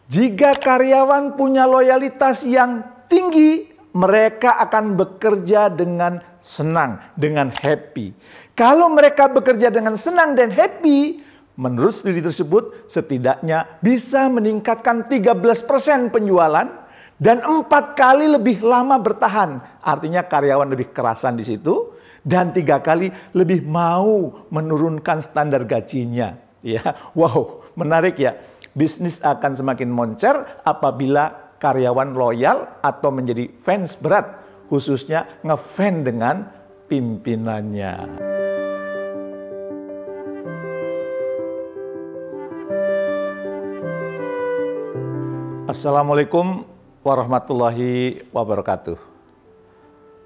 Jika karyawan punya loyalitas yang tinggi, mereka akan bekerja dengan senang, dengan happy. Kalau mereka bekerja dengan senang dan happy, menurut studi tersebut setidaknya bisa meningkatkan 13% penjualan dan 4 kali lebih lama bertahan. Artinya karyawan lebih kerasan di situ dan 3 kali lebih mau menurunkan standar gajinya. Ya, wow, menarik ya. Bisnis akan semakin moncer apabila karyawan loyal atau menjadi fans berat, khususnya ngefans dengan pimpinannya. Assalamualaikum warahmatullahi wabarakatuh.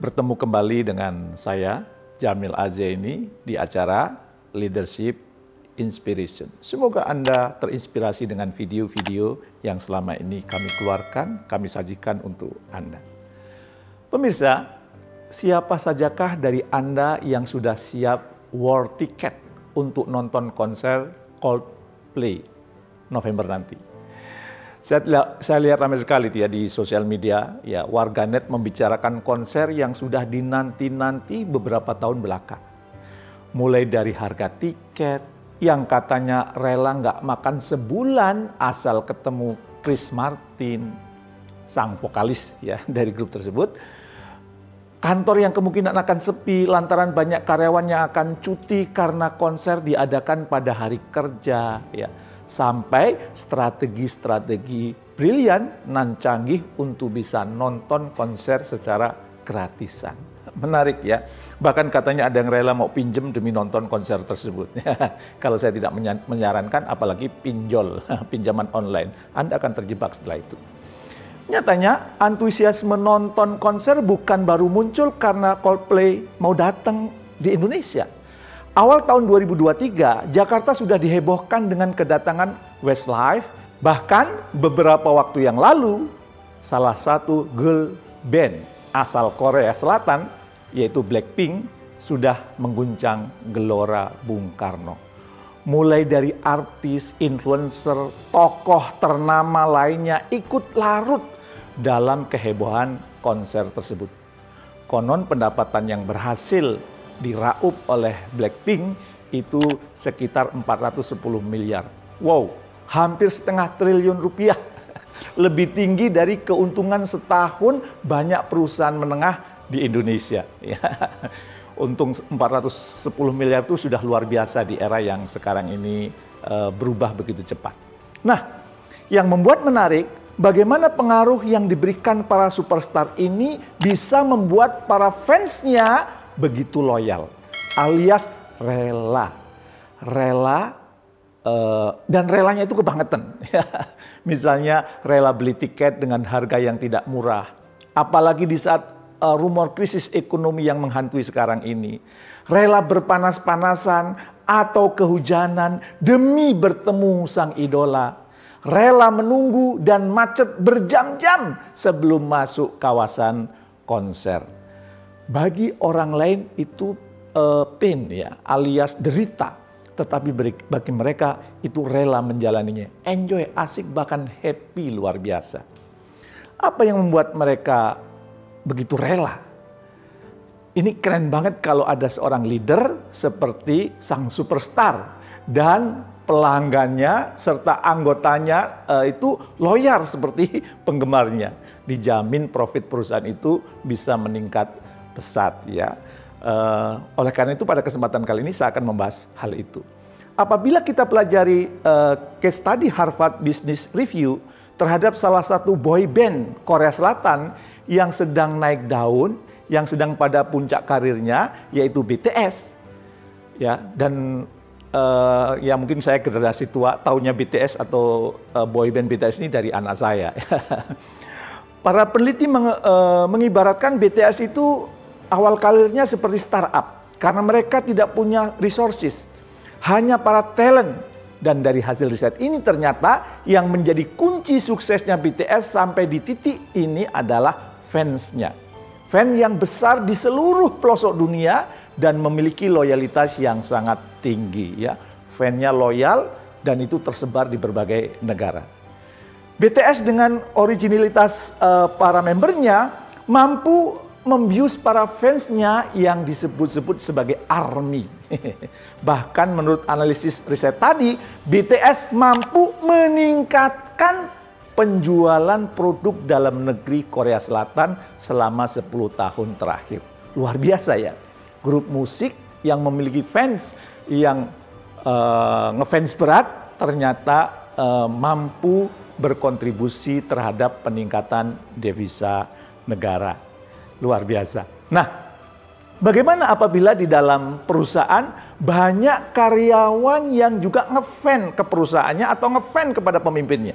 Bertemu kembali dengan saya, Jamil Azzaini, di acara Leadership Inspiration. Semoga Anda terinspirasi dengan video-video yang selama ini kami keluarkan, kami sajikan untuk Anda. Pemirsa, siapa sajakah dari Anda yang sudah siap war tiket untuk nonton konser Coldplay November nanti? Saya lihat ramai sekali ya di sosial media, ya warganet membicarakan konser yang sudah dinanti-nanti beberapa tahun belakang. Mulai dari harga tiket, yang katanya rela nggak makan sebulan asal ketemu Chris Martin, sang vokalis ya dari grup tersebut. Kantor yang kemungkinan akan sepi lantaran banyak karyawan yang akan cuti karena konser diadakan pada hari kerja ya. Sampai strategi-strategi brilian nan canggih untuk bisa nonton konser secara gratisan. Menarik ya, bahkan katanya ada yang rela mau pinjem demi nonton konser tersebut. Kalau saya tidak menyarankan, apalagi pinjol, pinjaman online, Anda akan terjebak setelah itu. Nyatanya, antusiasme nonton konser bukan baru muncul karena Coldplay mau datang di Indonesia. Awal tahun 2023, Jakarta sudah dihebohkan dengan kedatangan Westlife. Bahkan beberapa waktu yang lalu, salah satu girl band asal Korea Selatan, yaitu Blackpink, sudah mengguncang gelora Bung Karno. Mulai dari artis, influencer, tokoh ternama lainnya ikut larut dalam kehebohan konser tersebut. Konon pendapatan yang berhasil diraup oleh Blackpink itu sekitar 410 miliar. Wow, hampir setengah triliun rupiah. Lebih tinggi dari keuntungan setahun banyak perusahaan menengah di Indonesia. Ya. Untung 410 miliar itu sudah luar biasa di era yang sekarang ini berubah begitu cepat. Nah, yang membuat menarik, bagaimana pengaruh yang diberikan para superstar ini bisa membuat para fansnya begitu loyal, alias rela. Dan relanya itu kebangetan. Misalnya rela beli tiket dengan harga yang tidak murah. Apalagi di saat rumor krisis ekonomi yang menghantui sekarang ini. Rela berpanas-panasan atau kehujanan demi bertemu sang idola. Rela menunggu dan macet berjam-jam sebelum masuk kawasan konser. Bagi orang lain itu pain ya, alias derita. Tetapi bagi mereka itu rela menjalaninya. Enjoy, asik, bahkan happy luar biasa. Apa yang membuat mereka begitu rela? Ini keren banget kalau ada seorang leader seperti sang superstar. Dan pelanggannya serta anggotanya itu loyal seperti penggemarnya. Dijamin profit perusahaan itu bisa meningkat pesat ya. Oleh karena itu pada kesempatan kali ini saya akan membahas hal itu. Apabila kita pelajari case study Harvard Business Review terhadap salah satu boy band Korea Selatan yang sedang naik daun, yang sedang pada puncak karirnya, yaitu BTS. Ya, dan ya mungkin saya generasi tua, taunya BTS atau boy band BTS ini dari anak saya. Para peneliti mengibaratkan BTS itu awal karirnya seperti startup karena mereka tidak punya resources, hanya para talent. Dan dari hasil riset ini ternyata yang menjadi kunci suksesnya BTS sampai di titik ini adalah fansnya. Fans yang besar di seluruh pelosok dunia dan memiliki loyalitas yang sangat tinggi ya. Fansnya loyal dan itu tersebar di berbagai negara. BTS dengan originalitas para membernya mampu membius para fansnya yang disebut-sebut sebagai ARMY. Bahkan menurut analisis riset tadi, BTS mampu meningkatkan penjualan produk dalam negeri Korea Selatan selama 10 tahun terakhir. Luar biasa ya. Grup musik yang memiliki fans yang ngefans berat ternyata mampu berkontribusi terhadap peningkatan devisa negara. Luar biasa. Nah, bagaimana apabila di dalam perusahaan banyak karyawan yang juga ngefans ke perusahaannya atau ngefans kepada pemimpinnya?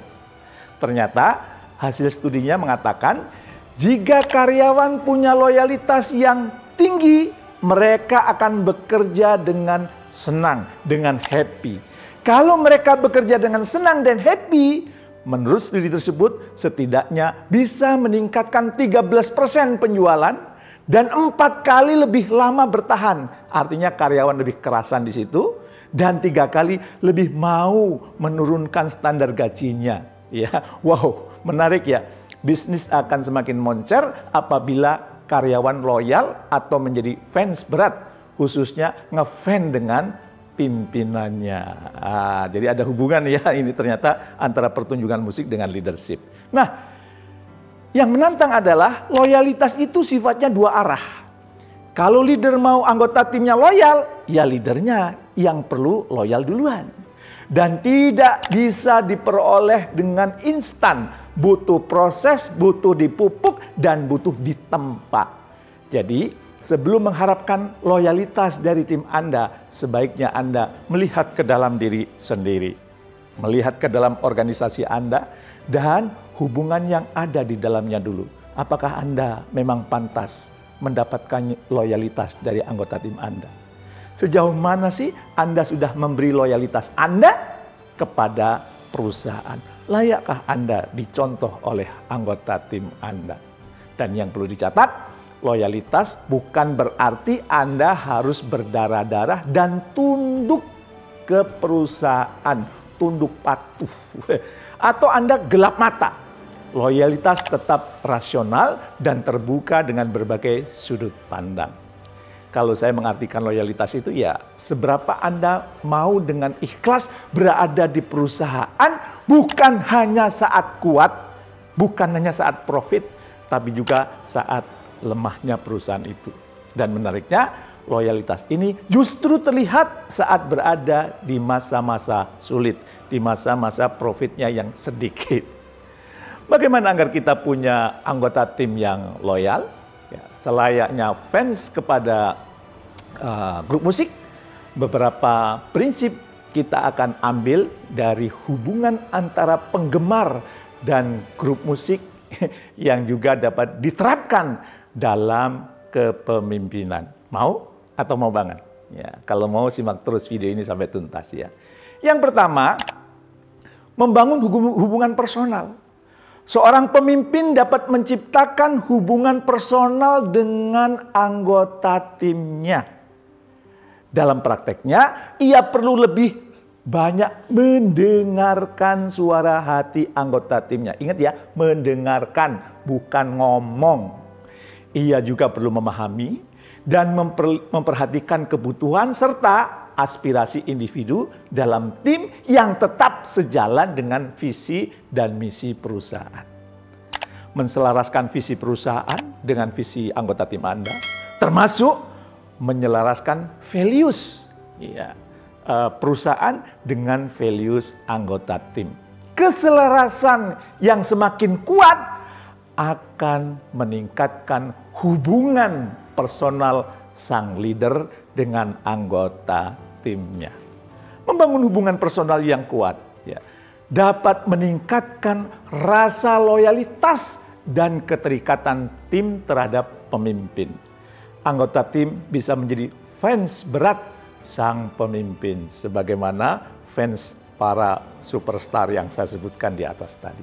Ternyata hasil studinya mengatakan jika karyawan punya loyalitas yang tinggi, mereka akan bekerja dengan senang, dengan happy. Kalau mereka bekerja dengan senang dan happy, menurut studi tersebut setidaknya bisa meningkatkan 13% penjualan dan 4 kali lebih lama bertahan. Artinya karyawan lebih kerasan di situ dan 3 kali lebih mau menurunkan standar gajinya. Ya, wow, menarik ya. Bisnis akan semakin moncer apabila karyawan loyal atau menjadi fans berat, khususnya ngefans dengan pimpinannya. Jadi ada hubungan ya ini ternyata antara pertunjukan musik dengan leadership. Nah, yang menantang adalah loyalitas itu sifatnya 2 arah. Kalau leader mau anggota timnya loyal, ya leadernya yang perlu loyal duluan. Dan tidak bisa diperoleh dengan instan. Butuh proses, butuh dipupuk, dan butuh ditempa. Jadi sebelum mengharapkan loyalitas dari tim Anda, sebaiknya Anda melihat ke dalam diri sendiri. Melihat ke dalam organisasi Anda dan hubungan yang ada di dalamnya dulu. Apakah Anda memang pantas mendapatkan loyalitas dari anggota tim Anda? Sejauh mana sih Anda sudah memberi loyalitas Anda kepada perusahaan? Layakkah Anda dicontoh oleh anggota tim Anda? Dan yang perlu dicatat, loyalitas bukan berarti Anda harus berdarah-darah dan tunduk ke perusahaan, tunduk patuh. Atau Anda gelap mata. Loyalitas tetap rasional dan terbuka dengan berbagai sudut pandang. Kalau saya mengartikan loyalitas itu ya seberapa Anda mau dengan ikhlas berada di perusahaan bukan hanya saat kuat, bukan hanya saat profit, tapi juga saat lemahnya perusahaan itu. Dan menariknya, loyalitas ini justru terlihat saat berada di masa-masa sulit, di masa-masa profitnya yang sedikit. Bagaimana agar kita punya anggota tim yang loyal? Ya, selayaknya fans kepada grup musik, beberapa prinsip kita akan ambil dari hubungan antara penggemar dan grup musik yang juga dapat diterapkan dalam kepemimpinan. Mau atau mau banget? Ya, kalau mau simak terus video ini sampai tuntas ya. Yang pertama, membangun hubungan personal. Seorang pemimpin dapat menciptakan hubungan personal dengan anggota timnya. Dalam prakteknya, ia perlu lebih banyak mendengarkan suara hati anggota timnya. Ingat ya, mendengarkan, bukan ngomong. Ia juga perlu memahami dan memperhatikan kebutuhan serta aspirasi individu dalam tim yang tetap sejalan dengan visi dan misi perusahaan. Menselaraskan visi perusahaan dengan visi anggota tim Anda, termasuk menyelaraskan values perusahaan dengan values anggota tim. Keselarasan yang semakin kuat akan meningkatkan hubungan personal sang leader dengan anggota timnya. Membangun hubungan personal yang kuat ya, dapat meningkatkan rasa loyalitas dan keterikatan tim terhadap pemimpin. Anggota tim bisa menjadi fans berat sang pemimpin, sebagaimana fans para superstar yang saya sebutkan di atas tadi.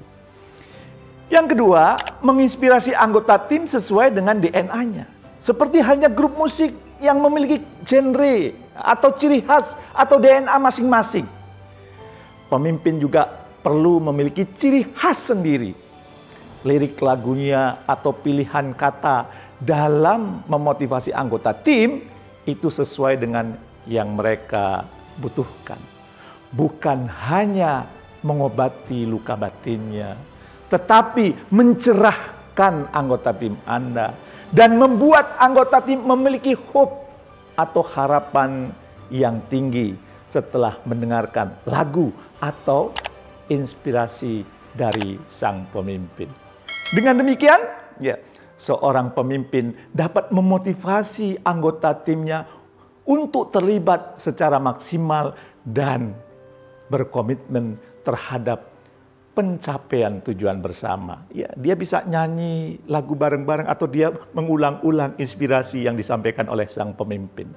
Yang kedua, menginspirasi anggota tim sesuai dengan DNA-nya. Seperti halnya grup musik yang memiliki genre atau ciri khas atau DNA masing-masing. Pemimpin juga perlu memiliki ciri khas sendiri. Lirik lagunya atau pilihan kata dalam memotivasi anggota tim itu sesuai dengan yang mereka butuhkan. Bukan hanya mengobati luka batinnya, tetapi mencerahkan anggota tim Anda dan membuat anggota tim memiliki hope atau harapan yang tinggi setelah mendengarkan lagu atau inspirasi dari sang pemimpin. Dengan demikian, seorang pemimpin dapat memotivasi anggota timnya untuk terlibat secara maksimal dan berkomitmen terhadap pencapaian tujuan bersama. Dia bisa nyanyi lagu bareng-bareng atau dia mengulang-ulang inspirasi yang disampaikan oleh sang pemimpin.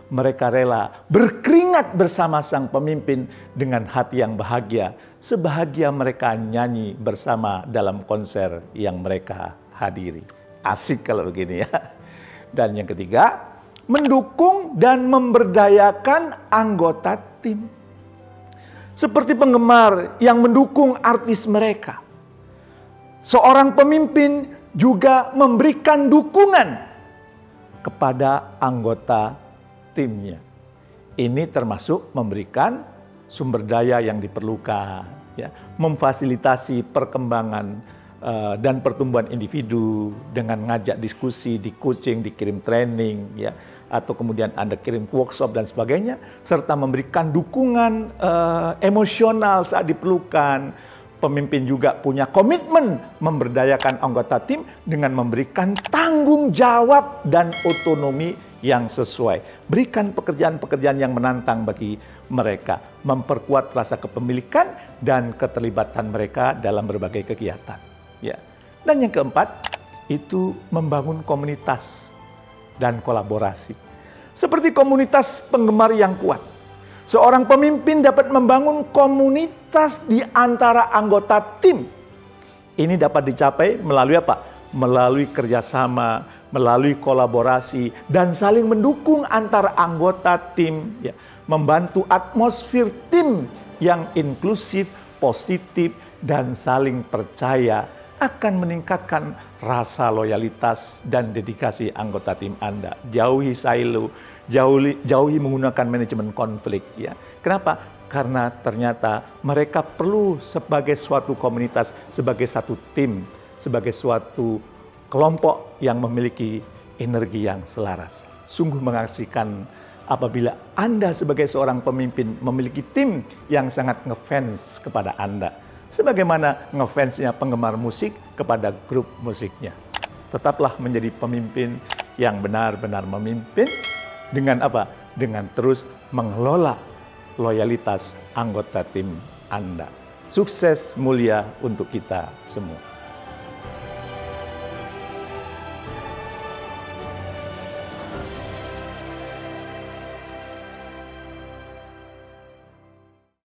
Mereka rela berkeringat bersama sang pemimpin dengan hati yang bahagia, sebahagia mereka nyanyi bersama dalam konser yang mereka hadiri. Asik kalau begini ya. Dan yang ketiga, mendukung dan memberdayakan anggota tim. Seperti penggemar yang mendukung artis mereka. Seorang pemimpin juga memberikan dukungan kepada anggota timnya. Ini termasuk memberikan sumber daya yang diperlukan, memfasilitasi perkembangan dan pertumbuhan individu dengan ngajak diskusi, di coaching, dikirim training, atau kemudian Anda kirim workshop dan sebagainya, serta memberikan dukungan emosional saat diperlukan. Pemimpin juga punya komitmen memberdayakan anggota tim dengan memberikan tanggung jawab dan otonomi yang sesuai. Berikan pekerjaan-pekerjaan yang menantang bagi mereka, memperkuat rasa kepemilikan dan keterlibatan mereka dalam berbagai kegiatan. Dan yang keempat, itu membangun komunitas dan kolaborasi. Seperti komunitas penggemar yang kuat. Seorang pemimpin dapat membangun komunitas di antara anggota tim. Ini dapat dicapai melalui apa? Melalui kerjasama, melalui kolaborasi, dan saling mendukung antar anggota tim. Membantu atmosfer tim yang inklusif, positif, dan saling percaya akan meningkatkan rasa loyalitas dan dedikasi anggota tim Anda. Jauhi silo, jauhi menggunakan manajemen konflik. Kenapa? Karena ternyata mereka perlu sebagai suatu komunitas, sebagai satu tim, sebagai suatu kelompok yang memiliki energi yang selaras. Sungguh mengasihkan apabila Anda sebagai seorang pemimpin memiliki tim yang sangat ngefans kepada Anda. Sebagaimana ngefansnya penggemar musik kepada grup musiknya. Tetaplah menjadi pemimpin yang benar-benar memimpin dengan apa? Dengan terus mengelola loyalitas anggota tim Anda. Sukses mulia untuk kita semua.